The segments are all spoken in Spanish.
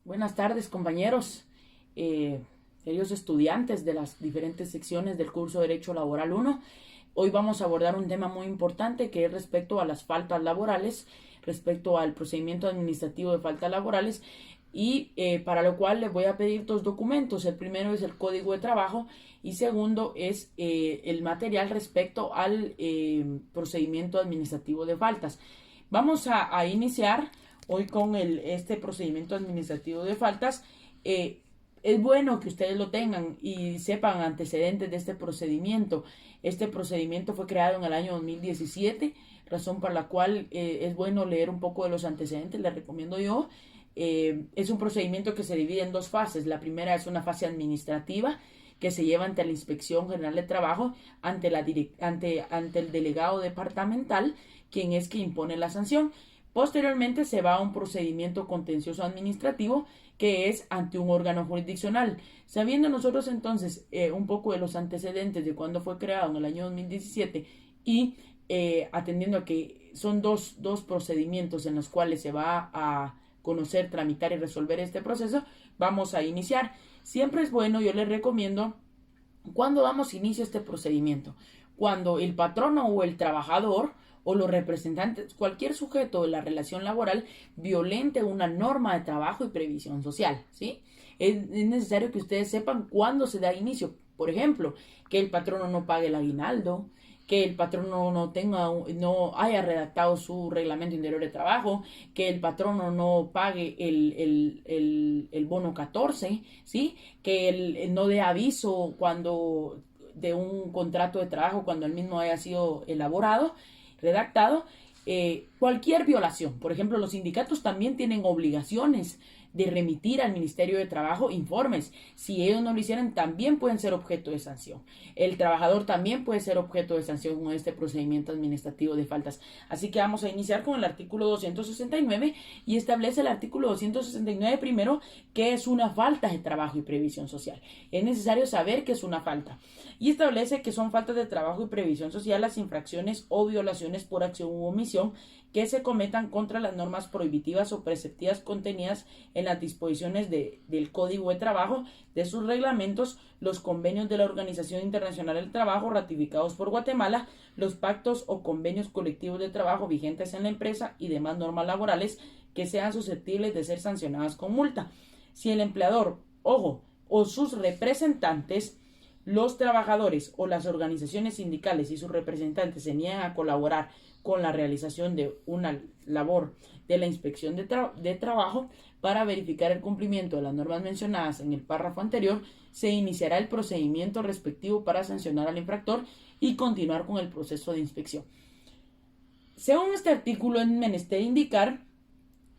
Buenas tardes, compañeros, queridos estudiantes de las diferentes secciones del curso Derecho Laboral 1. Hoy vamos a abordar un tema muy importante que es respecto a las faltas laborales, respecto al procedimiento administrativo de faltas laborales y para lo cual les voy a pedir dos documentos. El primero es el Código de Trabajo y segundo es el material respecto al procedimiento administrativo de faltas. Vamos a iniciar hoy con este procedimiento administrativo de faltas. Es bueno que ustedes lo tengan y sepan antecedentes de este procedimiento. Este procedimiento fue creado en el año 2017, razón por la cual es bueno leer un poco de los antecedentes, les recomiendo yo. Es un procedimiento que se divide en dos fases. La primera es una fase administrativa que se lleva ante la Inspección General de Trabajo, ante el delegado departamental, quien es que impone la sanción. Posteriormente se va a un procedimiento contencioso administrativo que es ante un órgano jurisdiccional. Sabiendo nosotros entonces un poco de los antecedentes de cuándo fue creado en el año 2017 y atendiendo a que son dos procedimientos en los cuales se va a conocer, tramitar y resolver este proceso, vamos a iniciar. Siempre es bueno, yo les recomiendo, cuando damos inicio a este procedimiento, cuando el patrono o el trabajador o los representantes, cualquier sujeto de la relación laboral violente una norma de trabajo y previsión social, ¿sí? Es necesario que ustedes sepan cuándo se da inicio. Por ejemplo, que el patrono no pague el aguinaldo, que el patrono no haya redactado su reglamento interior de trabajo, que el patrono no pague el bono 14, ¿sí? Que él no dé aviso cuando de un contrato de trabajo cuando el mismo haya sido elaborado, redactado. Cualquier violación, por ejemplo, los sindicatos también tienen obligaciones de remitir al Ministerio de Trabajo informes. Si ellos no lo hicieran, también pueden ser objeto de sanción. El trabajador también puede ser objeto de sanción con este procedimiento administrativo de faltas. Así que vamos a iniciar con el artículo 269 y establece el artículo 269 primero que es una falta de trabajo y previsión social. Es necesario saber que es una falta. Y establece que son faltas de trabajo y previsión social las infracciones o violaciones por acción u omisión que se cometan contra las normas prohibitivas o preceptivas contenidas en las disposiciones del Código de Trabajo, de sus reglamentos, los convenios de la Organización Internacional del Trabajo ratificados por Guatemala, los pactos o convenios colectivos de trabajo vigentes en la empresa y demás normas laborales que sean susceptibles de ser sancionadas con multa. Si el empleador, ojo, o sus representantes, los trabajadores o las organizaciones sindicales y sus representantes se niegan a colaborar con la realización de una labor de la inspección de trabajo para verificar el cumplimiento de las normas mencionadas en el párrafo anterior, se iniciará el procedimiento respectivo para sancionar al infractor y continuar con el proceso de inspección. Según este artículo, es menester indicar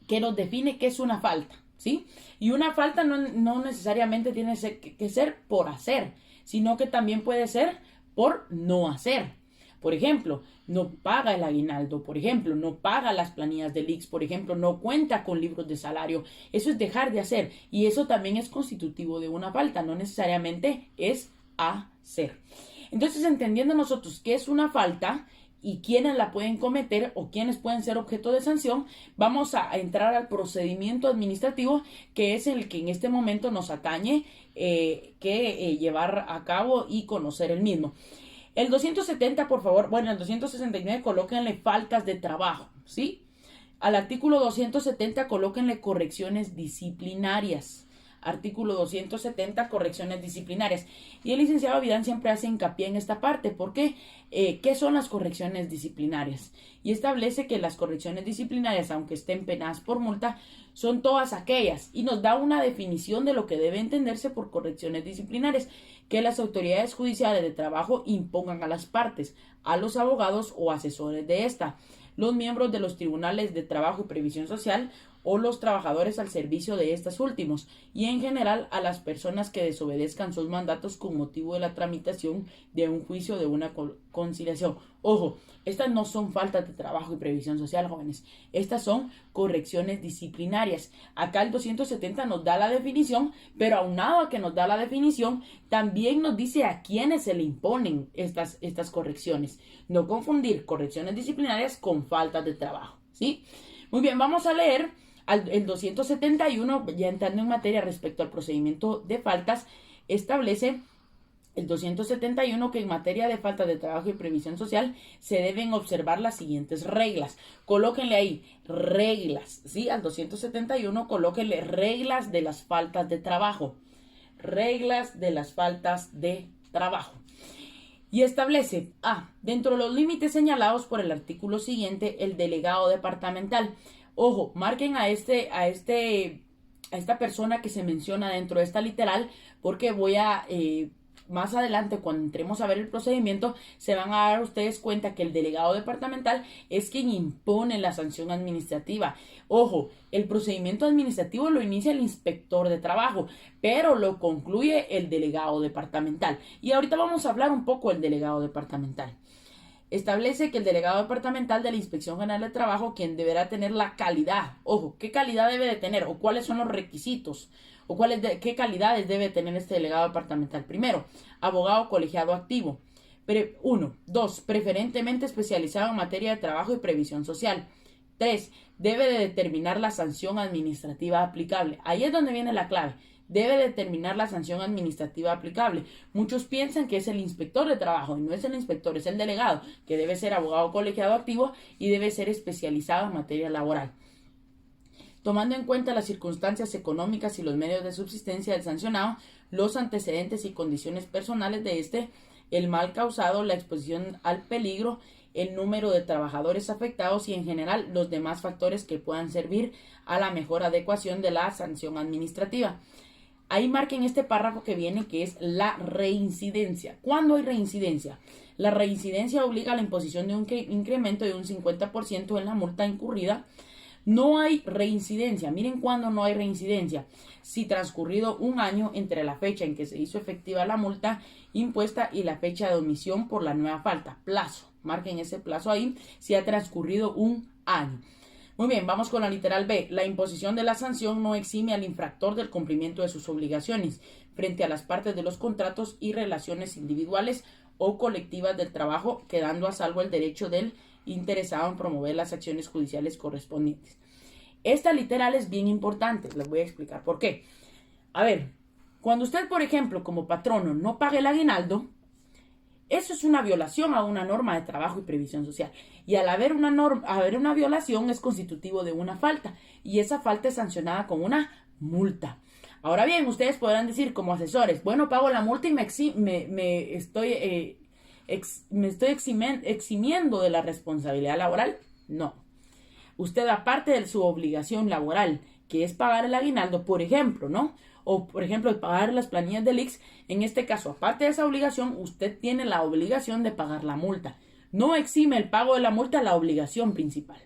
que nos define qué es una falta, ¿sí? Y una falta no necesariamente tiene que ser por hacer, sino que también puede ser por no hacer. Por ejemplo, no paga el aguinaldo, por ejemplo, no paga las planillas del IX, por ejemplo, no cuenta con libros de salario. Eso es dejar de hacer y eso también es constitutivo de una falta, no necesariamente es hacer. Entonces, entendiendo nosotros qué es una falta y quiénes la pueden cometer o quiénes pueden ser objeto de sanción, vamos a entrar al procedimiento administrativo que es el que en este momento nos atañe llevar a cabo y conocer el mismo. El 270, por favor, el 269 colóquenle faltas de trabajo, ¿sí? Al artículo 270 colóquenle correcciones disciplinarias. Artículo 270, correcciones disciplinarias. Y el licenciado Vidán siempre hace hincapié en esta parte. ¿Por qué? ¿Qué son las correcciones disciplinarias? Y establece que las correcciones disciplinarias, aunque estén penadas por multa, son todas aquellas. Y nos da una definición de lo que debe entenderse por correcciones disciplinarias. Que las autoridades judiciales de trabajo impongan a las partes, a los abogados o asesores de esta, los miembros de los tribunales de trabajo y previsión social o los trabajadores al servicio de estos últimos y en general a las personas que desobedezcan sus mandatos con motivo de la tramitación de un juicio de una conciliación. Ojo, estas no son faltas de trabajo y previsión social, jóvenes. Estas son correcciones disciplinarias. Acá el 270 nos da la definición, pero aunado a que nos da la definición, también nos dice a quiénes se le imponen estas correcciones. No confundir correcciones disciplinarias con faltas de trabajo, ¿sí? Muy bien, vamos a leer El 271, ya entrando en materia respecto al procedimiento de faltas, establece el 271 que en materia de falta de trabajo y previsión social se deben observar las siguientes reglas. Colóquenle ahí reglas, ¿sí? Al 271 colóquenle reglas de las faltas de trabajo. Reglas de las faltas de trabajo. Y establece, dentro de los límites señalados por el artículo siguiente, el delegado departamental. Ojo, marquen a esta persona que se menciona dentro de esta literal, porque voy a más adelante, cuando entremos a ver el procedimiento, se van a dar ustedes cuenta que el delegado departamental es quien impone la sanción administrativa. Ojo, el procedimiento administrativo lo inicia el inspector de trabajo, pero lo concluye el delegado departamental. Y ahorita vamos a hablar un poco del delegado departamental. Establece que el delegado departamental de la Inspección General de Trabajo, quien deberá tener la calidad, ojo, ¿qué calidad debe de tener? ¿O cuáles son los requisitos? ¿O qué calidades debe tener este delegado departamental? Primero, abogado colegiado activo. 2. Preferentemente especializado en materia de trabajo y previsión social. 3. Debe de determinar la sanción administrativa aplicable. Ahí es donde viene la clave. Debe determinar la sanción administrativa aplicable. Muchos piensan que es el inspector de trabajo y no es el inspector, es el delegado, que debe ser abogado colegiado activo y debe ser especializado en materia laboral. Tomando en cuenta las circunstancias económicas y los medios de subsistencia del sancionado, los antecedentes y condiciones personales de este, el mal causado, la exposición al peligro, el número de trabajadores afectados y en general los demás factores que puedan servir a la mejor adecuación de la sanción administrativa. Ahí marquen este párrafo que viene, que es la reincidencia. ¿Cuándo hay reincidencia? La reincidencia obliga a la imposición de un incremento de un 50% en la multa incurrida. No hay reincidencia. Miren cuándo no hay reincidencia. Si transcurrido un año entre la fecha en que se hizo efectiva la multa impuesta y la fecha de omisión por la nueva falta. Plazo. Marquen ese plazo ahí si ha transcurrido un año. Muy bien, vamos con la literal B. La imposición de la sanción no exime al infractor del cumplimiento de sus obligaciones frente a las partes de los contratos y relaciones individuales o colectivas del trabajo, quedando a salvo el derecho del interesado en promover las acciones judiciales correspondientes. Esta literal es bien importante, les voy a explicar por qué. A ver, cuando usted, por ejemplo, como patrono no pague el aguinaldo, eso es una violación a una norma de trabajo y previsión social. Y al haber una violación es constitutivo de una falta. Y esa falta es sancionada con una multa. Ahora bien, ustedes podrán decir como asesores, bueno, pago la multa y me estoy eximiendo de la responsabilidad laboral. No. Usted, aparte de su obligación laboral, que es pagar el aguinaldo, por ejemplo, ¿no? O, por ejemplo, pagar las planillas del IX, en este caso, aparte de esa obligación, usted tiene la obligación de pagar la multa. No exime el pago de la multa la obligación principal.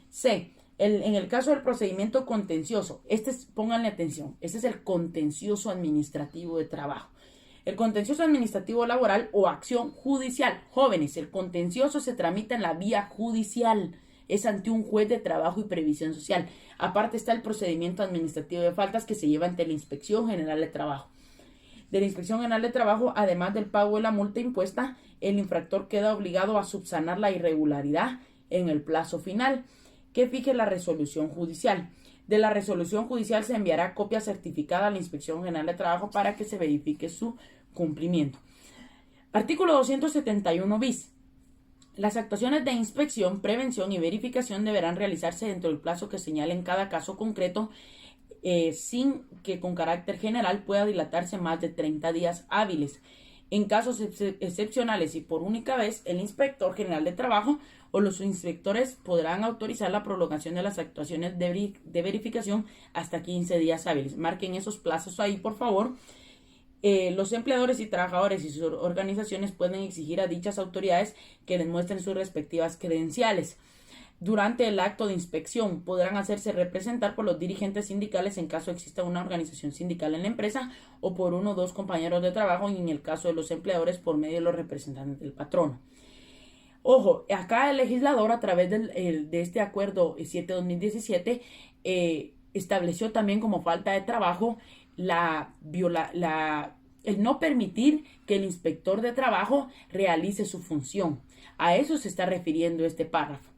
C. En el caso del procedimiento contencioso, pónganle atención, este es el contencioso administrativo de trabajo. El contencioso administrativo laboral o acción judicial. Jóvenes, el contencioso se tramita en la vía judicial. Es ante un juez de trabajo y previsión social. Aparte está el procedimiento administrativo de faltas que se lleva ante la Inspección General de Trabajo. De la Inspección General de Trabajo, además del pago de la multa impuesta, el infractor queda obligado a subsanar la irregularidad en el plazo final que fije la resolución judicial. De la resolución judicial se enviará copia certificada a la Inspección General de Trabajo para que se verifique su cumplimiento. Artículo 271 bis. Las actuaciones de inspección, prevención y verificación deberán realizarse dentro del plazo que señale en cada caso concreto, sin que con carácter general pueda dilatarse más de 30 días hábiles. En casos excepcionales y por única vez, el inspector general de trabajo o los inspectores podrán autorizar la prolongación de las actuaciones de verificación hasta 15 días hábiles. Marquen esos plazos ahí, por favor. Los empleadores y trabajadores y sus organizaciones pueden exigir a dichas autoridades que les muestren sus respectivas credenciales. Durante el acto de inspección podrán hacerse representar por los dirigentes sindicales en caso exista una organización sindical en la empresa o por uno o dos compañeros de trabajo y en el caso de los empleadores por medio de los representantes del patrono. Ojo, acá el legislador a través de este acuerdo 7-2017 estableció también como falta de trabajo el no permitir que el inspector de trabajo realice su función. A eso se está refiriendo este párrafo.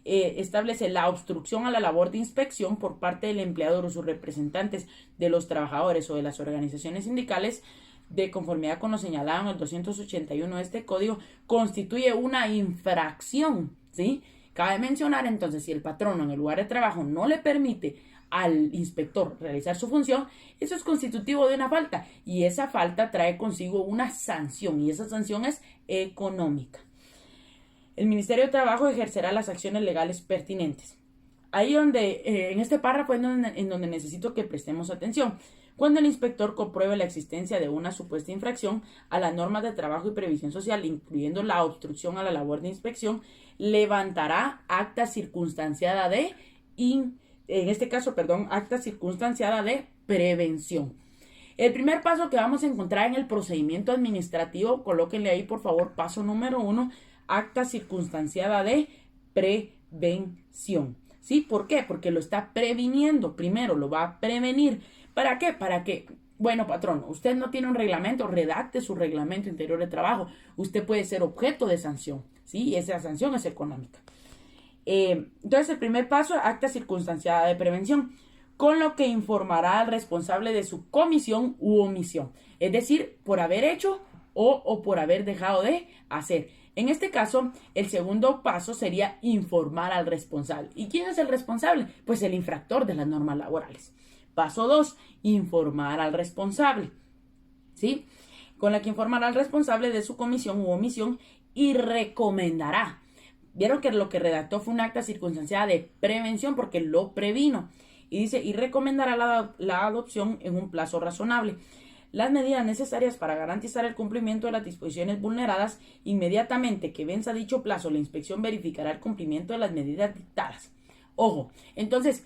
establece la obstrucción a la labor de inspección por parte del empleador o sus representantes de los trabajadores o de las organizaciones sindicales, de conformidad con lo señalado en el 281 de este código, constituye una infracción, ¿sí? Cabe mencionar entonces, si el patrono en el lugar de trabajo no le permite al inspector realizar su función, eso es constitutivo de una falta, y esa falta trae consigo una sanción, y esa sanción es económica. El Ministerio de Trabajo ejercerá las acciones legales pertinentes. Ahí donde, en este párrafo es en donde necesito que prestemos atención. Cuando el inspector compruebe la existencia de una supuesta infracción a las normas de trabajo y previsión social, incluyendo la obstrucción a la labor de inspección, levantará acta circunstanciada acta circunstanciada de prevención. El primer paso que vamos a encontrar en el procedimiento administrativo, colóquenle ahí por favor, paso número 1, acta circunstanciada de prevención. ¿Sí? ¿Por qué? Porque lo está previniendo. Primero lo va a prevenir. ¿Para qué? Para que, bueno, patrón, usted no tiene un reglamento, redacte su reglamento interior de trabajo. Usted puede ser objeto de sanción, ¿sí? Y esa sanción es económica. Entonces, el primer paso, acta circunstanciada de prevención, con lo que informará al responsable de su comisión u omisión. Es decir, por haber hecho o por haber dejado de hacer. En este caso, el segundo paso sería informar al responsable. ¿Y quién es el responsable? Pues el infractor de las normas laborales. Paso 2, informar al responsable, ¿sí? Con la que informará al responsable de su comisión u omisión y recomendará. Vieron que lo que redactó fue un acta circunstanciada de prevención porque lo previno. Y dice, y recomendará la adopción en un plazo razonable. Las medidas necesarias para garantizar el cumplimiento de las disposiciones vulneradas. Inmediatamente que venza dicho plazo, la inspección verificará el cumplimiento de las medidas dictadas. Ojo, entonces,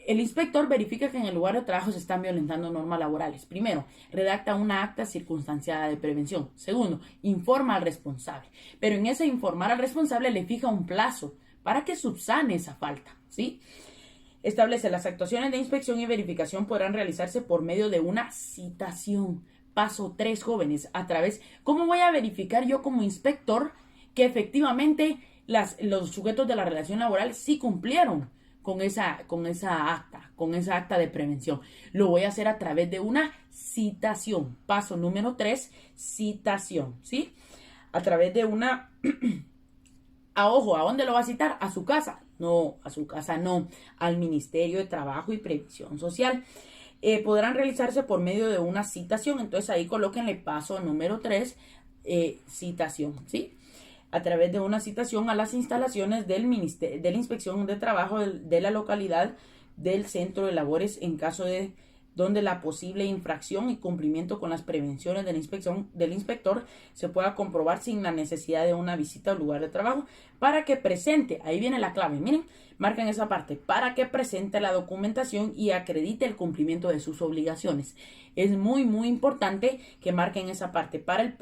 el inspector verifica que en el lugar de trabajo se están violentando normas laborales. Primero, redacta una acta circunstanciada de prevención. Segundo, informa al responsable. Pero en ese informar al responsable le fija un plazo para que subsane esa falta, ¿sí? Establece las actuaciones de inspección y verificación podrán realizarse por medio de una citación. Paso 3, jóvenes, a través. ¿Cómo voy a verificar yo como inspector que efectivamente los sujetos de la relación laboral sí cumplieron con esa acta de prevención? Lo voy a hacer a través de una citación. Paso número 3, citación, ¿sí? A través de una... Ojo, ¿a dónde lo va a citar? ¿A su casa? No, a su casa no. Al Ministerio de Trabajo y Previsión Social. Podrán realizarse por medio de una citación. Entonces ahí colóquenle paso número 3, citación, ¿sí? A través de una citación a las instalaciones de la Inspección de Trabajo de la localidad del centro de labores en caso de donde la posible infracción y cumplimiento con las prevenciones de la inspección del inspector se pueda comprobar sin la necesidad de una visita al lugar de trabajo, para que presente, ahí viene la clave, miren, marcan esa parte, para que presente la documentación y acredite el cumplimiento de sus obligaciones. Es muy, muy importante que marquen esa parte para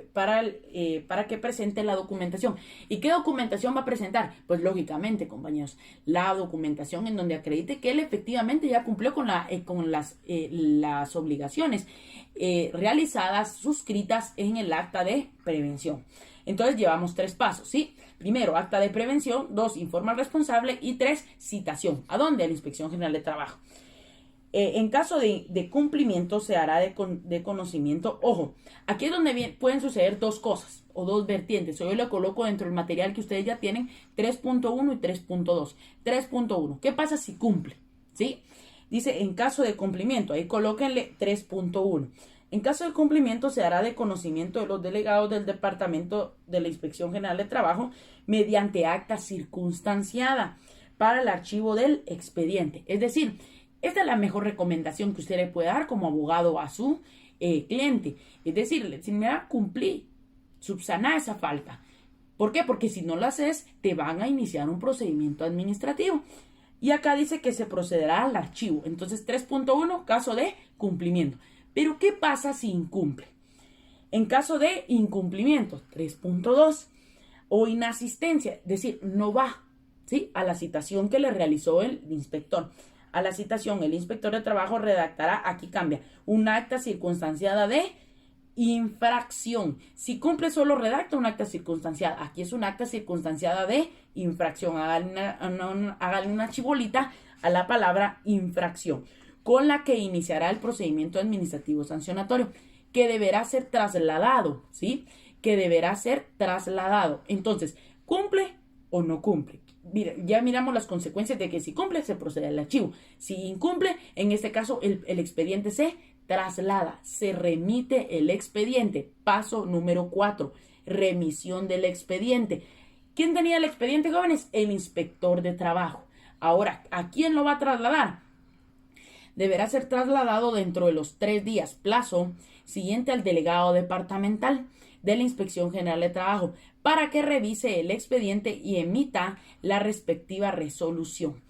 que presente la documentación. ¿Y qué documentación va a presentar? Pues lógicamente, compañeros, la documentación en donde acredite que él efectivamente ya cumplió con las obligaciones realizadas, suscritas en el acta de prevención. Entonces llevamos 3 pasos, ¿sí? Primero, acta de prevención. 2, informa al responsable. Y 3, citación. ¿A dónde? A la Inspección General de Trabajo. En caso de cumplimiento se hará de conocimiento. Ojo, aquí es donde pueden suceder 2 cosas o 2 vertientes. Yo lo coloco dentro del material que ustedes ya tienen, 3.1 y 3.2. 3.1, ¿qué pasa si cumple? ¿Sí? Dice, en caso de cumplimiento, ahí colóquenle 3.1. En caso de cumplimiento se hará de conocimiento de los delegados del Departamento de la Inspección General de Trabajo mediante acta circunstanciada para el archivo del expediente. Es decir, esta es la mejor recomendación que usted le puede dar como abogado a su cliente. Es decir, si me cumplí, subsanar esa falta. ¿Por qué? Porque si no lo haces, te van a iniciar un procedimiento administrativo. Y acá dice que se procederá al archivo. Entonces, 3.1, caso de cumplimiento. Pero, ¿qué pasa si incumple? En caso de incumplimiento, 3.2, o inasistencia, es decir, no va, ¿sí?, a la citación que le realizó el inspector. A la citación, el inspector de trabajo redactará, aquí cambia, un acta circunstanciada de infracción. Si cumple, solo redacta un acta circunstanciada. Aquí es un acta circunstanciada de infracción. Háganle una chibolita a la palabra infracción, con la que iniciará el procedimiento administrativo sancionatorio, que deberá ser trasladado, ¿sí? Que deberá ser trasladado. Entonces, ¿cumple o no cumple? Mira, ya miramos las consecuencias de que si cumple, se procede al archivo. Si incumple, en este caso, el expediente se traslada, se remite el expediente. Paso número 4, remisión del expediente. ¿Quién tenía el expediente, jóvenes? El inspector de trabajo. Ahora, ¿a quién lo va a trasladar? Deberá ser trasladado dentro de los 3 días, plazo siguiente al delegado departamental de la Inspección General de Trabajo, para que revise el expediente y emita la respectiva resolución.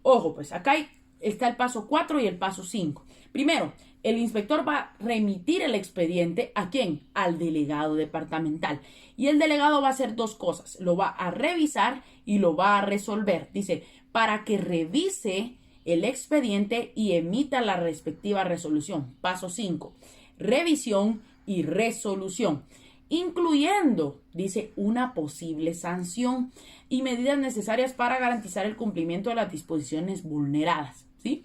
Ojo, pues acá está el paso 4 y el paso 5. Primero, el inspector va a remitir el expediente ¿a quién? Al delegado departamental. Y el delegado va a hacer 2 cosas. Lo va a revisar y lo va a resolver. Dice, para que revise el expediente y emita la respectiva resolución. Paso 5. Revisión y resolución, incluyendo, dice, una posible sanción y medidas necesarias para garantizar el cumplimiento de las disposiciones vulneradas, ¿sí?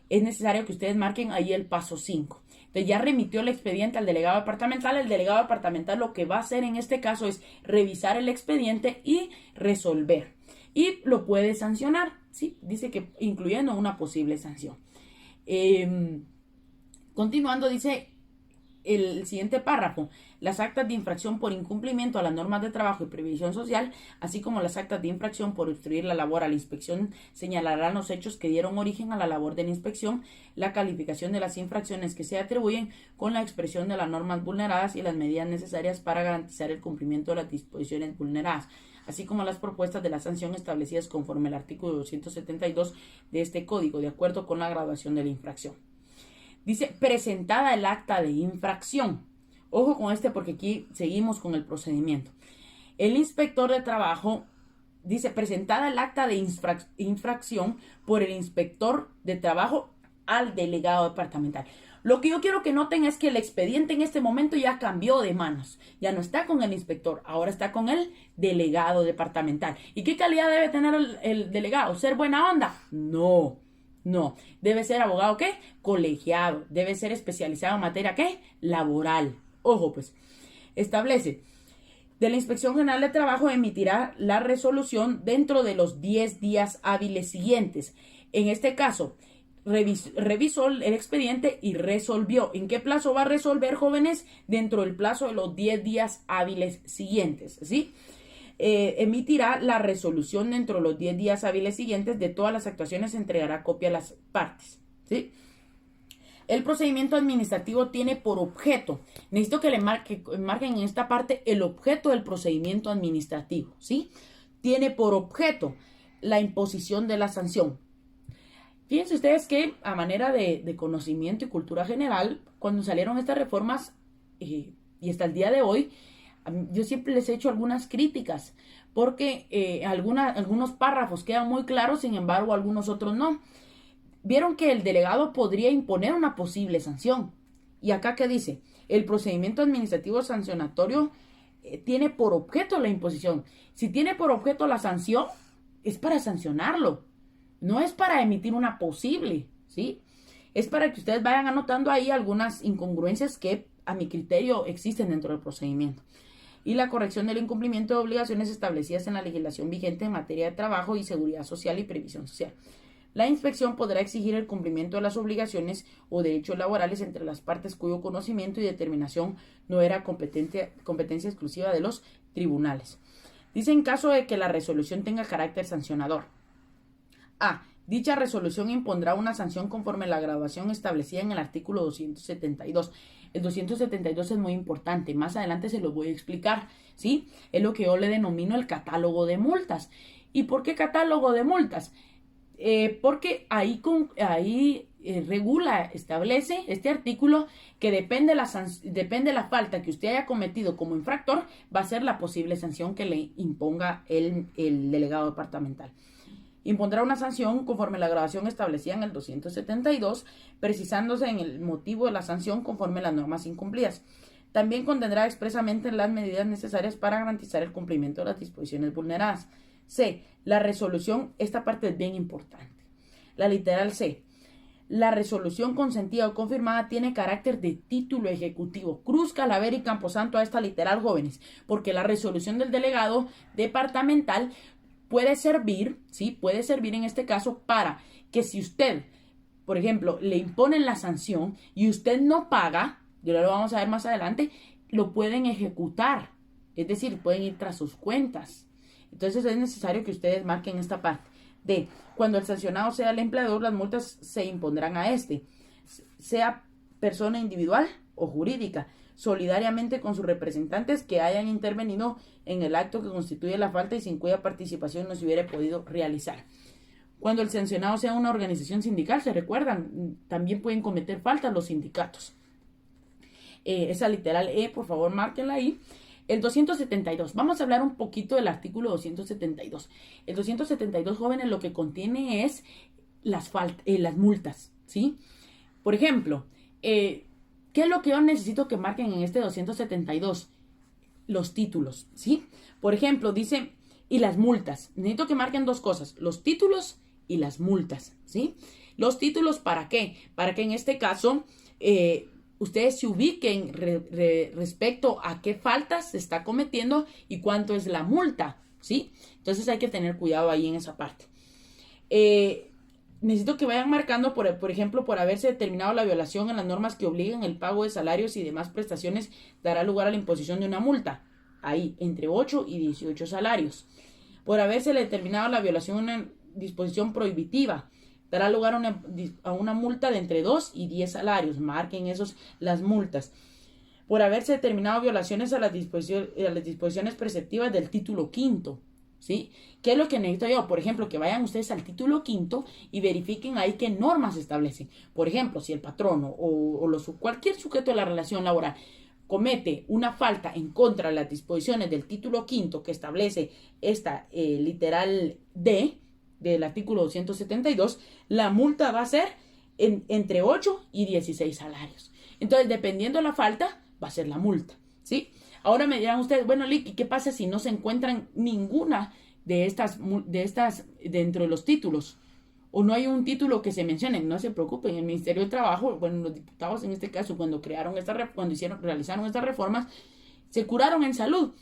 Es necesario que ustedes marquen ahí el paso 5. Entonces ya remitió el expediente al delegado departamental. El delegado departamental lo que va a hacer en este caso es revisar el expediente y resolver. Y lo puede sancionar, ¿sí? Dice que incluyendo una posible sanción. Continuando, dice el siguiente párrafo: las actas de infracción por incumplimiento a las normas de trabajo y previsión social, así como las actas de infracción por obstruir la labor a la inspección, señalarán los hechos que dieron origen a la labor de la inspección, la calificación de las infracciones que se atribuyen con la expresión de las normas vulneradas y las medidas necesarias para garantizar el cumplimiento de las disposiciones vulneradas, así como las propuestas de la sanción establecidas conforme al artículo 272 de este código, de acuerdo con la graduación de la infracción. Dice, presentada el acta de infracción. Ojo con porque aquí seguimos con el procedimiento. El inspector de trabajo dice, presentada el acta de infracción por el inspector de trabajo al delegado departamental. Lo que yo quiero que noten es que el expediente en este momento ya cambió de manos. Ya no está con el inspector, ahora está con el delegado departamental. ¿Y qué calidad debe tener el delegado? ¿Ser buena onda? No. Debe ser abogado, ¿qué? Colegiado. Debe ser especializado en materia, ¿qué? Laboral. Ojo, pues. Establece, de la Inspección General de Trabajo emitirá la resolución dentro de los 10 días hábiles siguientes. En este caso, revisó el expediente y resolvió. ¿En qué plazo va a resolver, jóvenes? Dentro del plazo de los 10 días hábiles siguientes, ¿sí? Emitirá la resolución dentro de los 10 días hábiles siguientes. De todas las actuaciones entregará copia a las partes, ¿sí? El procedimiento administrativo tiene por objeto, necesito que le marquen en esta parte el objeto del procedimiento administrativo, ¿sí? Tiene por objeto la imposición de la sanción. Fíjense ustedes que a manera de conocimiento y cultura general, cuando salieron estas reformas y hasta el día de hoy, yo siempre les he hecho algunas críticas porque algunos párrafos quedan muy claros, sin embargo algunos otros no. Vieron que el delegado podría imponer una posible sanción. Y acá, ¿qué dice? El procedimiento administrativo sancionatorio tiene por objeto la imposición. Si tiene por objeto la sanción, es para sancionarlo. No es para emitir una posible, ¿sí? Es para que ustedes vayan anotando ahí algunas incongruencias que a mi criterio existen dentro del procedimiento. Y la corrección del incumplimiento de obligaciones establecidas en la legislación vigente en materia de trabajo y seguridad social y previsión social. La inspección podrá exigir el cumplimiento de las obligaciones o derechos laborales entre las partes cuyo conocimiento y determinación no era competencia exclusiva de los tribunales. Dice, en caso de que la resolución tenga carácter sancionador. A. Dicha resolución impondrá una sanción conforme a la graduación establecida en el artículo 272. El 272 es muy importante, más adelante se lo voy a explicar, ¿sí? Es lo que yo le denomino el catálogo de multas. ¿Y por qué catálogo de multas? Porque ahí regula, establece este artículo que depende la falta que usted haya cometido como infractor, va a ser la posible sanción que le imponga el delegado departamental. Impondrá una sanción conforme a la graduación establecida en el 272, precisándose en el motivo de la sanción conforme a las normas incumplidas. También contendrá expresamente las medidas necesarias para garantizar el cumplimiento de las disposiciones vulneradas. C. La resolución, esta parte es bien importante. La literal C. La resolución consentida o confirmada tiene carácter de título ejecutivo. Cruz, Calavera y Camposanto a esta literal, jóvenes, porque la resolución del delegado departamental puede servir, ¿sí? Puede servir en este caso para que si usted, por ejemplo, le imponen la sanción y usted no paga, ya lo vamos a ver más adelante, lo pueden ejecutar. Es decir, pueden ir tras sus cuentas. Entonces es necesario que ustedes marquen esta parte. D. Cuando el sancionado sea el empleador, las multas se impondrán a este, sea persona individual o jurídica, solidariamente con sus representantes que hayan intervenido en el acto que constituye la falta y sin cuya participación no se hubiera podido realizar. Cuando el sancionado sea una organización sindical, se recuerdan, también pueden cometer faltas los sindicatos. Esa literal E, por favor, márquenla ahí. El 272. Vamos a hablar un poquito del artículo 272. El 272, jóvenes, lo que contiene es las multas, ¿sí? Por ejemplo, ¿qué es lo que yo necesito que marquen en este 272? Los títulos, ¿sí? Por ejemplo, dice, y las multas. Necesito que marquen dos cosas, los títulos y las multas, ¿sí? Los títulos, ¿para qué? Para que en este caso ustedes se ubiquen respecto a qué faltas se está cometiendo y cuánto es la multa, ¿sí? Entonces hay que tener cuidado ahí en esa parte. Necesito que vayan marcando, por ejemplo, por haberse determinado la violación en las normas que obligan el pago de salarios y demás prestaciones, dará lugar a la imposición de una multa. Ahí, entre 8 y 18 salarios. Por haberse determinado la violación de una disposición prohibitiva, dará lugar a una multa de entre 2 y 10 salarios. Marquen las multas. Por haberse determinado violaciones a las disposiciones preceptivas del título quinto, ¿sí? ¿Qué es lo que necesito yo? Por ejemplo, que vayan ustedes al título quinto y verifiquen ahí qué normas se establecen. Por ejemplo, si el patrono o cualquier sujeto de la relación laboral comete una falta en contra de las disposiciones del título quinto que establece esta literal D, del artículo 272, la multa va a ser entre 8 y 16 salarios. Entonces, dependiendo de la falta, va a ser la multa, ¿sí? Ahora me dirán ustedes, bueno, Lick, ¿qué pasa si no se encuentran ninguna de estas dentro de los títulos? O no hay un título que se mencione. No se preocupen, el Ministerio de Trabajo, bueno, los diputados en este caso, cuando realizaron estas reformas, se curaron en salud.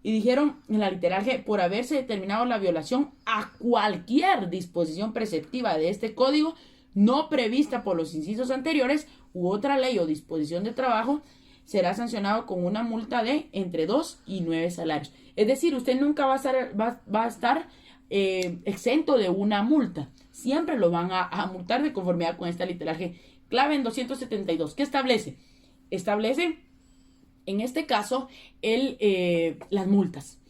Y dijeron en la literal G, por haberse determinado la violación a cualquier disposición preceptiva de este código no prevista por los incisos anteriores u otra ley o disposición de trabajo, será sancionado con una multa de entre 2 y 9 salarios. Es decir, usted nunca va a estar exento de una multa. Siempre lo van a multar de conformidad con esta literal G. Clave en 272. ¿Qué establece? Establece en este caso, las multas.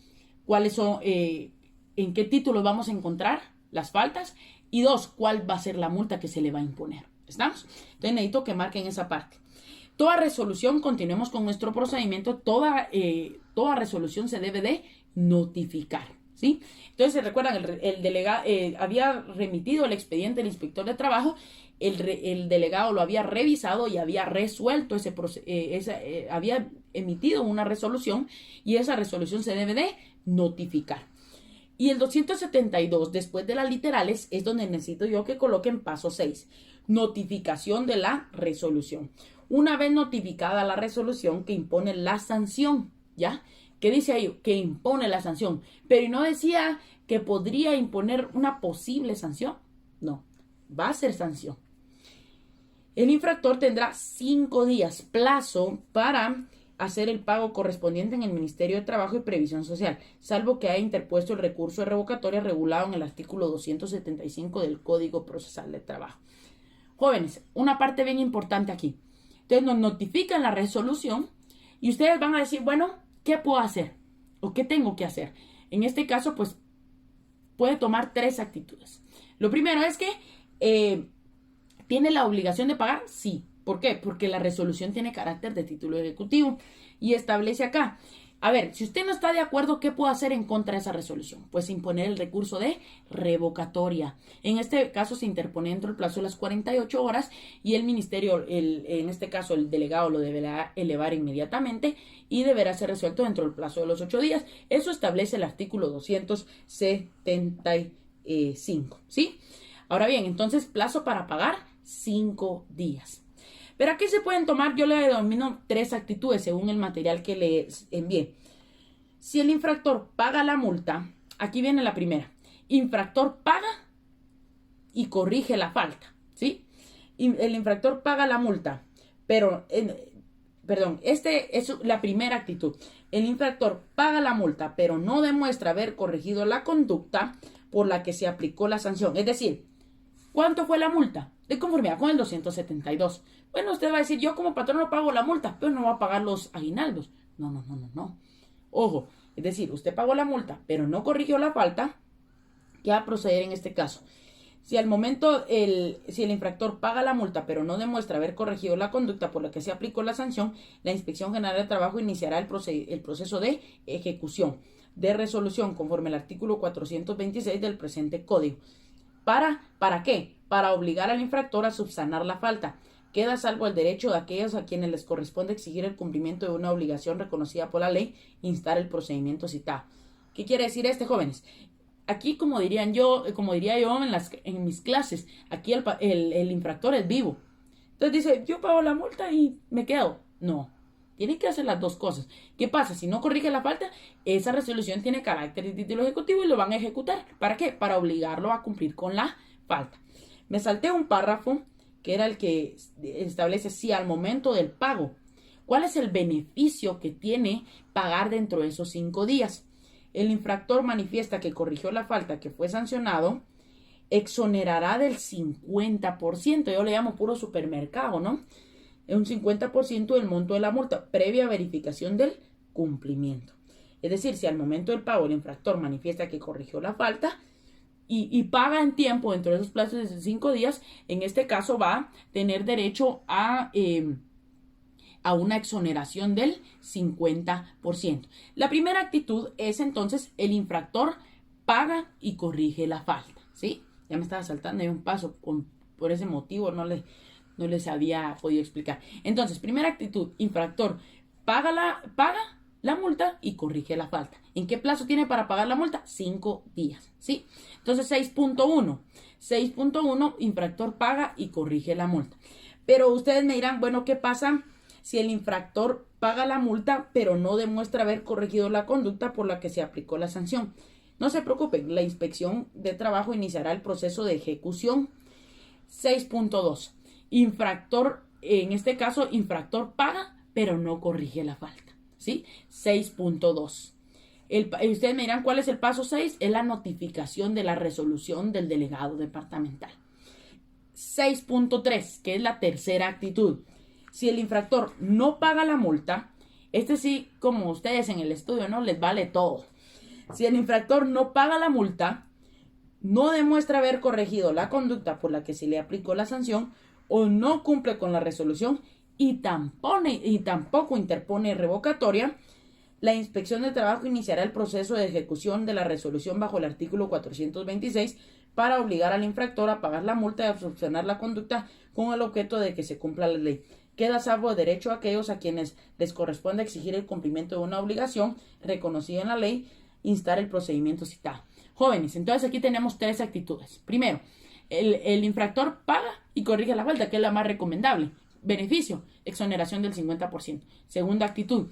¿Cuáles son? ¿En qué títulos vamos a encontrar las faltas? Y 2, ¿cuál va a ser la multa que se le va a imponer? ¿Estamos? Entonces necesito que marquen esa parte. Toda resolución, continuemos con nuestro procedimiento, toda resolución se debe de notificar, ¿sí? Entonces, ¿se recuerdan? El delegado había remitido el expediente del inspector de trabajo. El delegado lo había revisado y había resuelto había emitido una resolución y esa resolución se debe de notificar. Y el 272, después de las literales, es donde necesito yo que coloquen paso 6, notificación de la resolución. Una vez notificada la resolución que impone la sanción, ¿ya? ¿Qué dice ahí? Que impone la sanción, pero no decía que podría imponer una posible sanción. No, va a ser sanción. El infractor tendrá 5 días plazo para hacer el pago correspondiente en el Ministerio de Trabajo y Previsión Social, salvo que haya interpuesto el recurso de revocatoria regulado en el artículo 275 del Código Procesal de Trabajo. Jóvenes, una parte bien importante aquí. Entonces nos notifican la resolución y ustedes van a decir, bueno, ¿qué puedo hacer? ¿O qué tengo que hacer? En este caso, pues, puede tomar 3 actitudes. Lo primero es que ¿tiene la obligación de pagar? Sí. ¿Por qué? Porque la resolución tiene carácter de título ejecutivo y establece acá A ver, si usted no está de acuerdo, ¿qué puede hacer en contra de esa resolución? Pues imponer el recurso de revocatoria. En este caso se interpone dentro del plazo de las 48 horas y el ministerio, en este caso el delegado, lo deberá elevar inmediatamente y deberá ser resuelto dentro del plazo de los 8 días. Eso establece el artículo 275, ¿sí? Ahora bien, entonces plazo para pagar 5 días. Pero aquí se pueden tomar, yo le denomino 3 actitudes según el material que les envié. Si el infractor paga la multa, aquí viene la primera. Infractor paga y corrige la falta, ¿sí? El infractor paga la multa, pero, este es la primera actitud. El infractor paga la multa, pero no demuestra haber corregido la conducta por la que se aplicó la sanción. Es decir, ¿cuánto fue la multa? De conformidad con el 272. Bueno, usted va a decir, yo como patrón no pago la multa, pero no va a pagar los aguinaldos. No. Ojo, es decir, usted pagó la multa, pero no corrigió la falta. ¿Qué va a proceder en este caso? Si al momento si el infractor paga la multa, pero no demuestra haber corregido la conducta por la que se aplicó la sanción, la Inspección General de Trabajo iniciará el proceso de ejecución de resolución conforme al artículo 426 del presente código. ¿Para qué? Para obligar al infractor a subsanar la falta. Queda a salvo el derecho de aquellos a quienes les corresponde exigir el cumplimiento de una obligación reconocida por la ley, instar el procedimiento citado. ¿Qué quiere decir jóvenes? Aquí, como diría yo en mis clases, aquí el infractor es vivo. Entonces dice, yo pago la multa y me quedo. No, tiene que hacer las dos cosas. ¿Qué pasa? Si no corrige la falta, esa resolución tiene carácter de título ejecutivo y lo van a ejecutar. ¿Para qué? Para obligarlo a cumplir con la falta. Me salté un párrafo que era el que establece si al momento del pago, ¿cuál es el beneficio que tiene pagar dentro de esos 5 días? El infractor manifiesta que corrigió la falta que fue sancionado, exonerará del 50%, yo le llamo puro supermercado, ¿no? Un 50% del monto de la multa, previa verificación del cumplimiento. Es decir, si al momento del pago el infractor manifiesta que corrigió la falta y paga en tiempo dentro de esos plazos de 5 días, en este caso va a tener derecho a una exoneración del 50%. La primera actitud es entonces el infractor paga y corrige la falta, ¿sí? Ya me estaba saltando ahí un paso, por ese motivo no les había podido explicar. Entonces, primera actitud, infractor paga la multa y corrige la falta. ¿En qué plazo tiene para pagar la multa? 5 días, ¿sí? Entonces, 6.1, infractor paga y corrige la multa. Pero ustedes me dirán, bueno, ¿qué pasa si el infractor paga la multa, pero no demuestra haber corregido la conducta por la que se aplicó la sanción? No se preocupen, la Inspección de Trabajo iniciará el proceso de ejecución. 6.2. Infractor, en este caso, infractor paga, pero no corrige la falta, ¿sí? 6.2. Ustedes me dirán, ¿cuál es el paso 6? Es la notificación de la resolución del delegado departamental. 6.3, que es la tercera actitud. Si el infractor no paga la multa, sí, como ustedes en el estudio, ¿no? Les vale todo. Si el infractor no paga la multa, no demuestra haber corregido la conducta por la que se le aplicó la sanción o no cumple con la resolución y tampoco interpone revocatoria, la Inspección de Trabajo iniciará el proceso de ejecución de la resolución bajo el artículo 426 para obligar al infractor a pagar la multa y a subsanar la conducta con el objeto de que se cumpla la ley. Queda salvo de derecho a aquellos a quienes les corresponde exigir el cumplimiento de una obligación reconocida en la ley, instar el procedimiento citado. Jóvenes, entonces aquí tenemos 3 actitudes. Primero, el infractor paga y corrige la falta, que es la más recomendable. Beneficio, exoneración del 50%. Segunda actitud,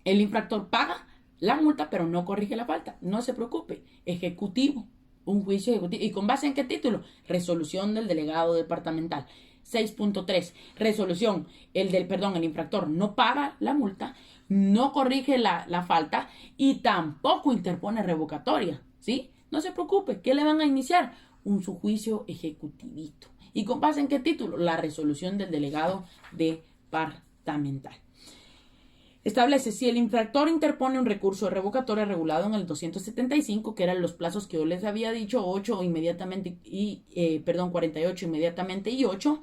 el infractor paga la multa, pero no corrige la falta. No se preocupe, ejecutivo, un juicio ejecutivo. ¿Y con base en qué título? Resolución del delegado departamental. 6.3, resolución, el infractor no paga la multa, no corrige la falta y tampoco interpone revocatoria, ¿sí? No se preocupe, ¿qué le van a iniciar? Un juicio ejecutivito. ¿Y con base en qué título? La resolución del delegado departamental. Establece, si el infractor interpone un recurso de revocatoria regulado en el 275, que eran los plazos que yo les había dicho, 48 inmediatamente y 8,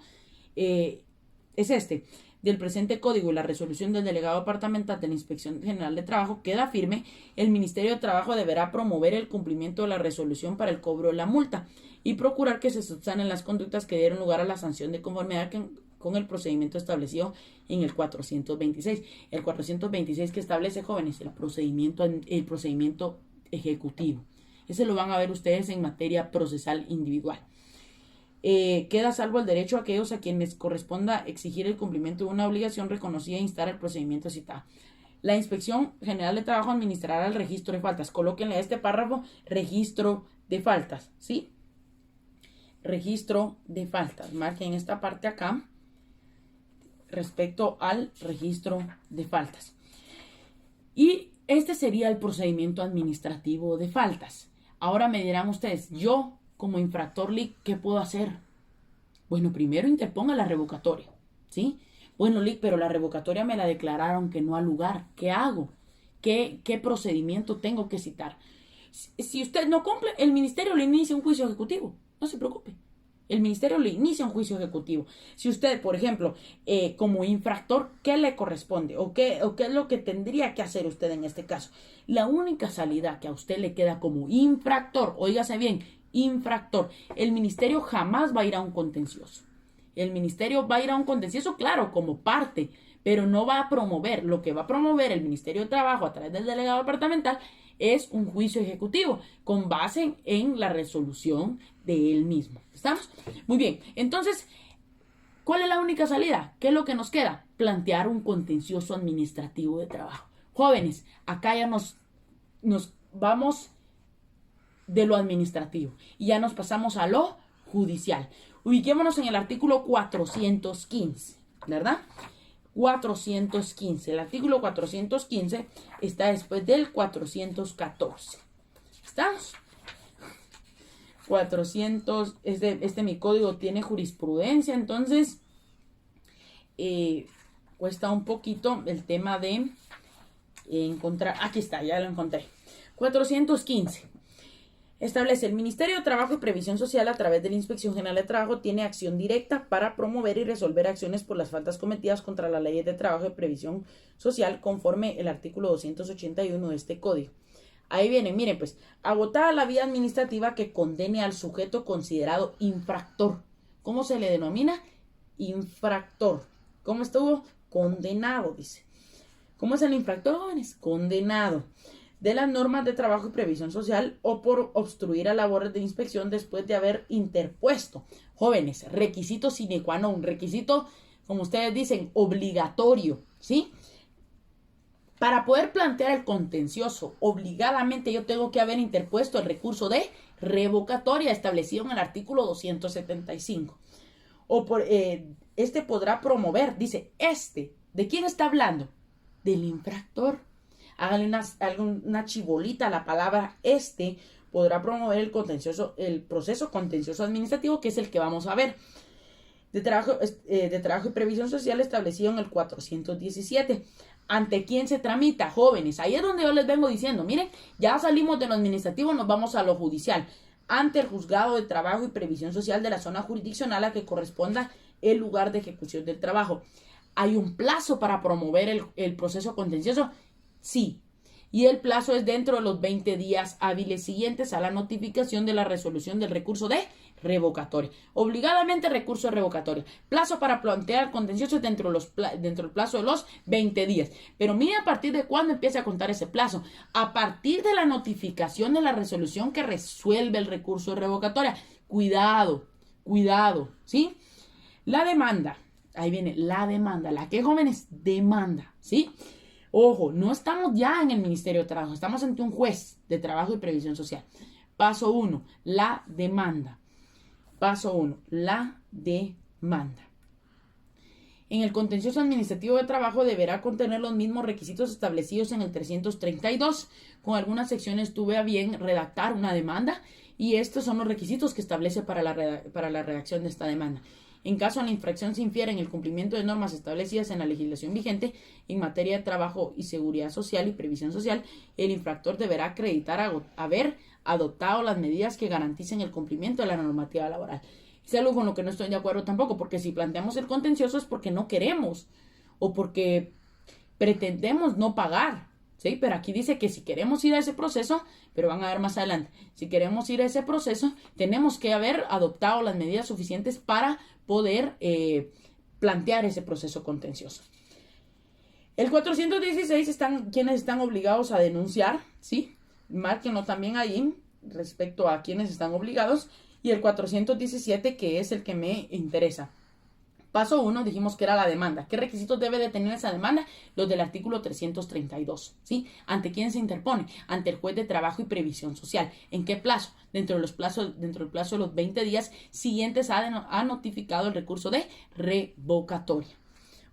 es este, del presente código y la resolución del delegado departamental de la Inspección General de Trabajo queda firme, el Ministerio de Trabajo deberá promover el cumplimiento de la resolución para el cobro de la multa y procurar que se subsanen las conductas que dieron lugar a la sanción de conformidad con el procedimiento establecido en el 426. El 426 que establece, jóvenes, el procedimiento ejecutivo. Ese lo van a ver ustedes en materia procesal individual. Queda salvo el derecho a aquellos a quienes corresponda exigir el cumplimiento de una obligación reconocida e instar el procedimiento citado. La Inspección General de Trabajo administrará el registro de faltas. Colóquenle a este párrafo registro de faltas, ¿sí? Registro de faltas. Marquen esta parte acá respecto al registro de faltas. Y este sería el procedimiento administrativo de faltas. Ahora me dirán ustedes, yo como infractor LIC, ¿qué puedo hacer? Bueno, primero interponga la revocatoria, ¿sí? Bueno, LIC, pero la revocatoria me la declararon que no al lugar. ¿Qué hago? ¿Qué procedimiento tengo que citar? Si usted no cumple, el ministerio le inicia un juicio ejecutivo. No se preocupe. El ministerio le inicia un juicio ejecutivo. Si usted, por ejemplo, como infractor, ¿qué le corresponde? ¿O qué es lo que tendría que hacer usted en este caso? La única salida que a usted le queda como infractor, óigase bien, infractor, el ministerio jamás va a ir a un contencioso. El ministerio va a ir a un contencioso, claro, como parte, pero no va a promover. Lo que va a promover el Ministerio de Trabajo a través del delegado departamental es un juicio ejecutivo con base en la resolución de él mismo. ¿Estamos? Muy bien. Entonces, ¿cuál es la única salida? ¿Qué es lo que nos queda? Plantear un contencioso administrativo de trabajo. Jóvenes, acá ya nos vamos de lo administrativo y ya nos pasamos a lo judicial. Ubiquémonos en el artículo 415, ¿verdad? 415. El artículo 415 está después del 414. ¿Estamos? 400, mi código tiene jurisprudencia, entonces cuesta un poquito el tema de encontrar. Aquí está, ya lo encontré. 415. Establece: el Ministerio de Trabajo y Previsión Social, a través de la Inspección General de Trabajo, tiene acción directa para promover y resolver acciones por las faltas cometidas contra las leyes de trabajo y previsión social, conforme el artículo 281 de este código. Ahí viene, miren, pues, agotada la vía administrativa que condene al sujeto considerado infractor. ¿Cómo se le denomina? Infractor. ¿Cómo estuvo? Condenado, dice. ¿Cómo es el infractor, jóvenes? Condenado de las normas de trabajo y previsión social o por obstruir a labores de inspección después de haber interpuesto. Jóvenes, requisito sine qua non, requisito, como ustedes dicen, obligatorio, ¿sí? Para poder plantear el contencioso, obligadamente yo tengo que haber interpuesto el recurso de revocatoria establecido en el artículo 275. O por, podrá promover, dice, ¿de quién está hablando? Del infractor. Háganle una chibolita a la palabra podrá promover el proceso contencioso administrativo, que es el que vamos a ver. De trabajo y previsión social establecido en el 417. ¿Ante quién se tramita, jóvenes? Ahí es donde yo les vengo diciendo, miren, ya salimos de lo administrativo, nos vamos a lo judicial. Ante el juzgado de trabajo y previsión social de la zona jurisdiccional a que corresponda el lugar de ejecución del trabajo. ¿Hay un plazo para promover el proceso contencioso? Sí. Y el plazo es dentro de los 20 días hábiles siguientes a la notificación de la resolución del recurso de revocatoria. Obligadamente recurso de revocatoria. Plazo para plantear contencioso dentro del plazo de los 20 días. Pero mire a partir de cuándo empieza a contar ese plazo. A partir de la notificación de la resolución que resuelve el recurso de revocatoria. Cuidado, ¿sí? La demanda. Ahí viene la demanda. ¿La qué, jóvenes? Demanda, ¿sí? Ojo, no estamos ya en el Ministerio de Trabajo, estamos ante un juez de Trabajo y Previsión Social. Paso 1, la demanda. Paso 1, la demanda. En el contencioso administrativo de trabajo deberá contener los mismos requisitos establecidos en el 332. Con algunas secciones tuve a bien redactar una demanda y estos son los requisitos que establece para la redacción de esta demanda. En caso de la infracción se infiere en el cumplimiento de normas establecidas en la legislación vigente en materia de trabajo y seguridad social y previsión social, el infractor deberá acreditar haber adoptado las medidas que garanticen el cumplimiento de la normativa laboral. Es algo con lo que no estoy de acuerdo tampoco, porque si planteamos el contencioso es porque no queremos o porque pretendemos no pagar, ¿sí? Pero aquí dice que si queremos ir a ese proceso, pero van a ver más adelante, si queremos ir a ese proceso, tenemos que haber adoptado las medidas suficientes para poder plantear ese proceso contencioso. El 416 están quienes están obligados a denunciar, ¿sí? Márquenlo también ahí respecto a quienes están obligados. Y el 417, que es el que me interesa. Paso 1, dijimos que era la demanda. ¿Qué requisitos debe de tener esa demanda? Los del artículo 332, ¿sí? ¿Ante quién se interpone? Ante el juez de trabajo y previsión social. ¿En qué plazo? Dentro del plazo de los 20 días siguientes ha notificado el recurso de revocatoria.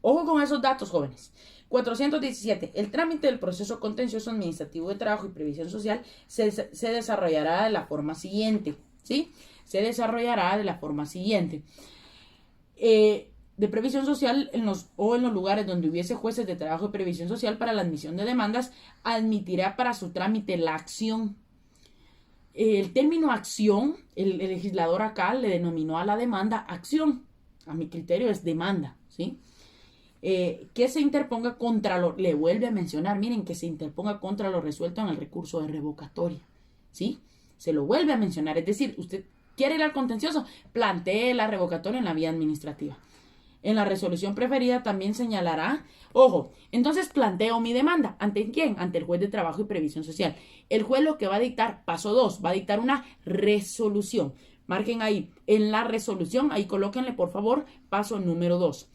Ojo con esos datos, jóvenes. 417. El trámite del proceso contencioso administrativo de trabajo y previsión social se desarrollará de la forma siguiente, ¿sí? Se desarrollará de la forma siguiente. De previsión social en los lugares donde hubiese jueces de trabajo y previsión social para la admisión de demandas, admitirá para su trámite la acción. El término acción, el legislador acá le denominó a la demanda acción. A mi criterio es demanda, ¿sí? Que se interponga contra le vuelve a mencionar, miren, que se interponga contra lo resuelto en el recurso de revocatoria, ¿sí? Se lo vuelve a mencionar, es decir, usted quiere ir al contencioso, plantee la revocatoria en la vía administrativa. En la resolución preferida también señalará, ojo, entonces planteo mi demanda. ¿Ante quién? Ante el juez de trabajo y previsión social. El juez lo que va a dictar, paso 2, va a dictar una resolución. Marquen ahí, en la resolución, ahí colóquenle por favor, paso número 2.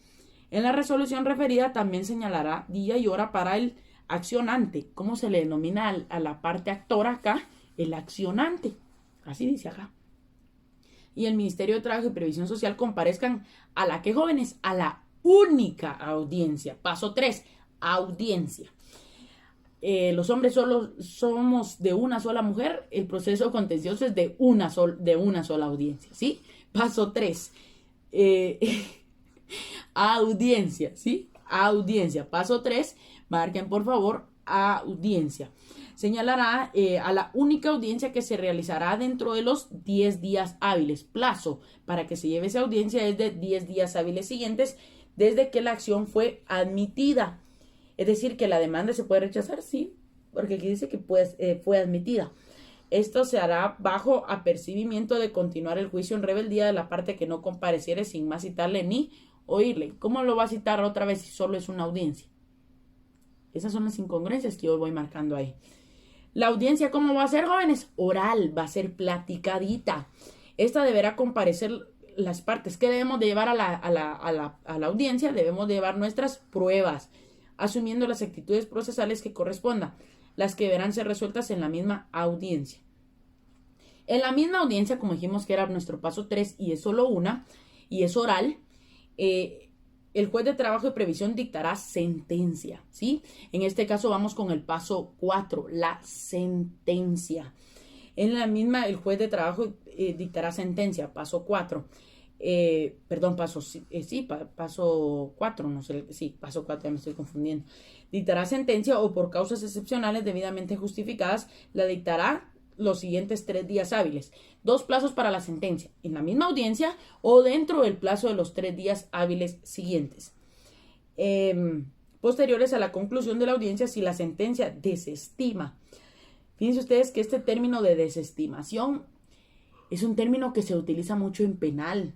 En la resolución referida también señalará día y hora para el accionante. ¿Cómo se le denomina a la parte actora acá? El accionante. Así dice acá. Y el Ministerio de Trabajo y Previsión Social comparezcan a la que, jóvenes, a la única audiencia. Paso 3, audiencia. Los hombres solo somos de una sola mujer, el proceso contencioso es de una sola audiencia, ¿sí? Paso 3, audiencia, ¿sí? Audiencia. Paso 3, marquen por favor audiencia. Señalará a la única audiencia que se realizará dentro de los 10 días hábiles. Plazo para que se lleve esa audiencia es de 10 días hábiles siguientes desde que la acción fue admitida. Es decir, que la demanda se puede rechazar, sí, porque aquí dice que fue admitida. Esto se hará bajo apercibimiento de continuar el juicio en rebeldía de la parte que no compareciere sin más citarle ni oírle. ¿Cómo lo va a citar otra vez si solo es una audiencia? Esas son las incongruencias que yo voy marcando ahí. La audiencia, ¿cómo va a ser, jóvenes? Oral, va a ser platicadita. Esta deberá comparecer las partes. ¿Qué debemos de llevar a la audiencia? Debemos de llevar nuestras pruebas, asumiendo las actitudes procesales que correspondan, las que deberán ser resueltas en la misma audiencia. En la misma audiencia, como dijimos que era nuestro paso 3 y es solo una, y es oral, el juez de trabajo y previsión dictará sentencia, ¿sí? En este caso vamos con el paso 4, la sentencia. En la misma, el juez de trabajo dictará sentencia, paso 4. Paso 4, no sé, sí, paso 4, ya me estoy confundiendo. Dictará sentencia o por causas excepcionales debidamente justificadas, la dictará los siguientes 3 días hábiles. 2 plazos para la sentencia, en la misma audiencia o dentro del plazo de los 3 días hábiles siguientes. Posteriores a la conclusión de la audiencia, si la sentencia desestima. Fíjense ustedes que este término de desestimación es un término que se utiliza mucho en penal.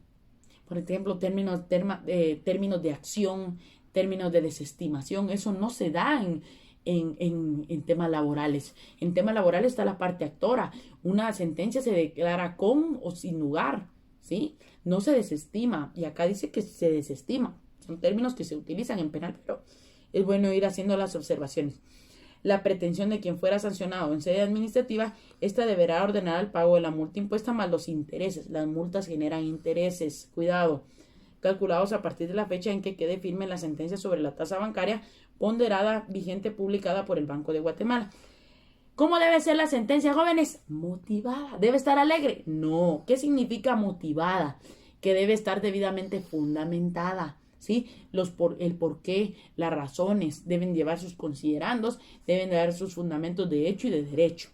Por ejemplo, términos de acción, términos de desestimación, eso no se da en temas laborales. En temas laborales está la parte actora. Una sentencia se declara con o sin lugar, ¿sí? No se desestima. Y acá dice que se desestima. Son términos que se utilizan en penal, pero es bueno ir haciendo las observaciones. La pretensión de quien fuera sancionado en sede administrativa, esta deberá ordenar el pago de la multa impuesta más los intereses. Las multas generan intereses, cuidado, calculados a partir de la fecha en que quede firme la sentencia sobre la tasa bancaria ponderada vigente publicada por el Banco de Guatemala. ¿Cómo debe ser la sentencia, jóvenes? Motivada. ¿Debe estar alegre? No. ¿Qué significa motivada? Que debe estar debidamente fundamentada, ¿sí? El por qué, las razones deben llevar sus considerandos, deben dar sus fundamentos de hecho y de derecho.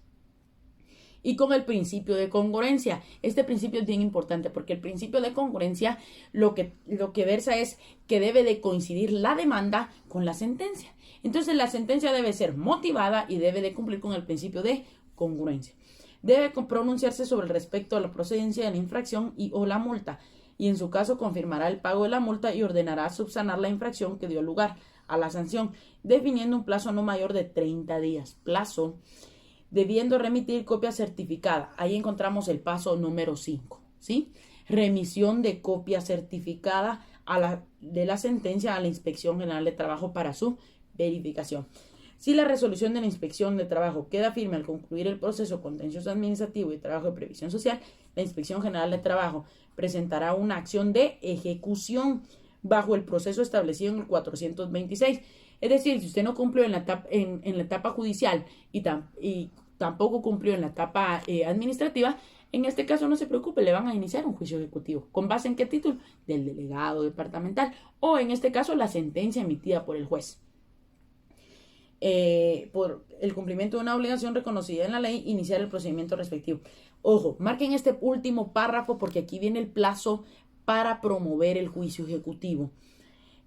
y con el principio de congruencia. Este principio es bien importante porque el principio de congruencia lo que versa es que debe de coincidir la demanda con la sentencia. Entonces la sentencia debe ser motivada y debe de cumplir con el principio de congruencia. Debe pronunciarse sobre el respecto a la procedencia de la infracción o la multa, y en su caso confirmará el pago de la multa y ordenará subsanar la infracción que dio lugar a la sanción, definiendo un plazo no mayor de 30 días. Plazo, debiendo remitir copia certificada. Ahí encontramos el paso número 5, ¿sí? Remisión de copia certificada de la sentencia a la Inspección General de Trabajo para su verificación. Si la resolución de la Inspección de Trabajo queda firme al concluir el proceso contencioso administrativo y trabajo de previsión social, la Inspección General de Trabajo presentará una acción de ejecución bajo el proceso establecido en el 426. Es decir, si usted no cumplió en la etapa judicial y tampoco cumplió en la etapa administrativa, en este caso no se preocupe, le van a iniciar un juicio ejecutivo. ¿Con base en qué título? Del delegado departamental, o en este caso la sentencia emitida por el juez. Por el cumplimiento de una obligación reconocida en la ley, iniciar el procedimiento respectivo. Ojo, marquen este último párrafo porque aquí viene el plazo para promover el juicio ejecutivo.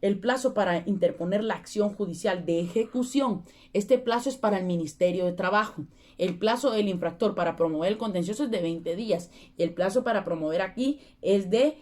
El plazo para interponer la acción judicial de ejecución, este plazo es para el Ministerio de Trabajo. El plazo del infractor para promover el contencioso es de 20 días. El plazo para promover aquí es de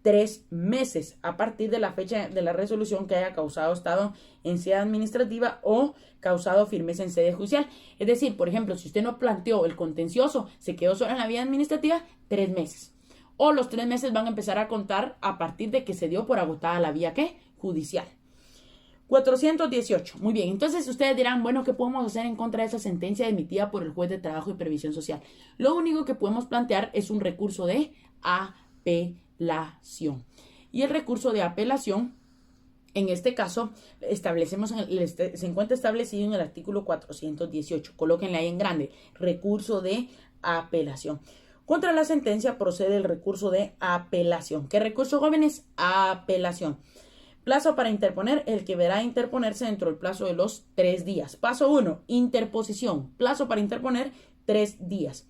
3 meses a partir de la fecha de la resolución que haya causado estado en sede administrativa o causado firmeza en sede judicial. Es decir, por ejemplo, si usted no planteó el contencioso, se quedó solo en la vía administrativa, 3 meses. O los 3 meses van a empezar a contar a partir de que se dio por agotada la vía ¿qué? Judicial. 418. Muy bien, entonces ustedes dirán, bueno, ¿qué podemos hacer en contra de esa sentencia emitida por el juez de trabajo y previsión social? Lo único que podemos plantear es un recurso de apelación. Y el recurso de apelación, en este caso, se encuentra establecido en el artículo 418. Colóquenle ahí en grande, recurso de apelación. Contra la sentencia procede el recurso de apelación. ¿Qué recurso, jóvenes? Apelación. Plazo para interponer, el que deberá interponerse dentro del plazo de los 3 días. Paso 1, interposición. Plazo para interponer, 3 días.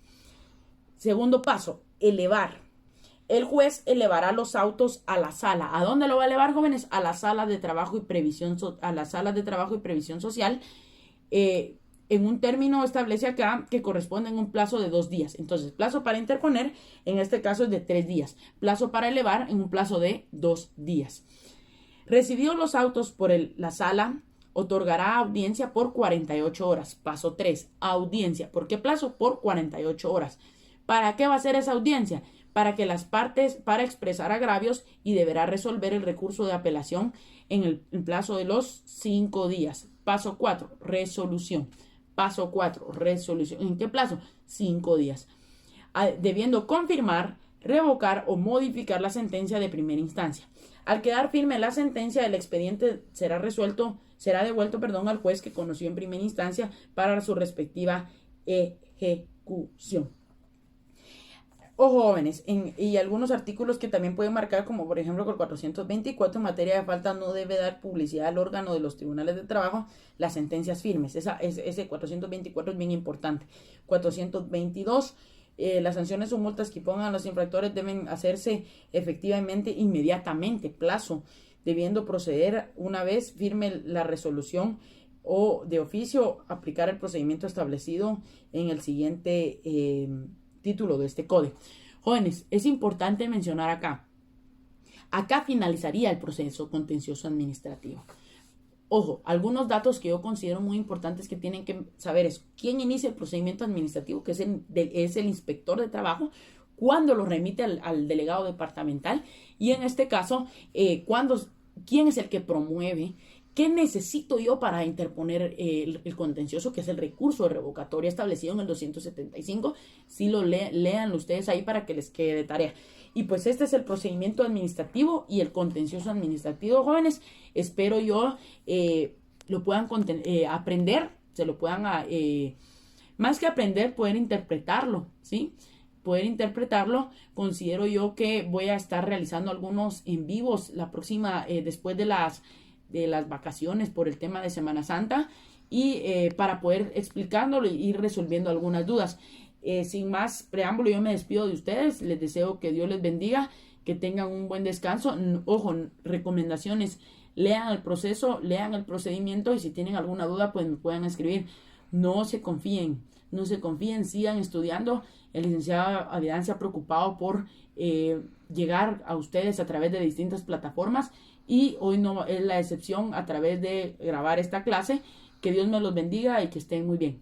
Segundo paso, elevar. El juez elevará los autos a la sala. ¿A dónde lo va a elevar, jóvenes? A la sala de trabajo y previsión, social. En un término establece acá que corresponde en un plazo de 2 días. Entonces, plazo para interponer, en este caso es de 3 días. Plazo para elevar en un plazo de 2 días. Recibidos los autos por la sala, otorgará audiencia por 48 horas. Paso 3, audiencia. ¿Por qué plazo? Por 48 horas. ¿Para qué va a ser esa audiencia? Para que las partes, para expresar agravios, y deberá resolver el recurso de apelación en el plazo de los 5 días. Paso 4, resolución. Paso 4, resolución. ¿En qué plazo? 5 días. Debiendo confirmar, revocar o modificar la sentencia de primera instancia. Al quedar firme la sentencia, el expediente será devuelto al juez que conoció en primera instancia para su respectiva ejecución. Ojo, jóvenes, y algunos artículos que también pueden marcar, como por ejemplo con el 424, en materia de falta no debe dar publicidad al órgano de los tribunales de trabajo las sentencias firmes. Ese 424 es bien importante. 422, las sanciones o multas que pongan a los infractores deben hacerse efectivamente inmediatamente. Plazo, debiendo proceder una vez firme la resolución o de oficio, aplicar el procedimiento establecido en el siguiente título de este código. Jóvenes, es importante mencionar acá finalizaría el proceso contencioso administrativo. Ojo, algunos datos que yo considero muy importantes que tienen que saber es quién inicia el procedimiento administrativo, que es el inspector de trabajo, cuándo lo remite al delegado departamental, y en este caso, quién es el que promueve. ¿Qué necesito yo para interponer el contencioso, que es el recurso de revocatoria establecido en el 275? Si lo lean ustedes ahí para que les quede de tarea. Y pues este es el procedimiento administrativo y el contencioso administrativo, jóvenes. Espero yo lo puedan aprender, se lo puedan, más que aprender, poder interpretarlo, ¿sí? Poder interpretarlo. Considero yo que voy a estar realizando algunos en vivos la próxima, después de las vacaciones por el tema de Semana Santa, y para poder explicándolo y ir resolviendo algunas dudas. Sin más preámbulo, yo me despido de ustedes. Les deseo que Dios les bendiga, que tengan un buen descanso. Ojo, recomendaciones: lean el proceso, lean el procedimiento, y si tienen alguna duda, pues me pueden escribir. No se confíen, no se confíen, sigan estudiando. El licenciado Avidan se ha preocupado por llegar a ustedes a través de distintas plataformas, y hoy no es la excepción a través de grabar esta clase. Que Dios me los bendiga y que estén muy bien.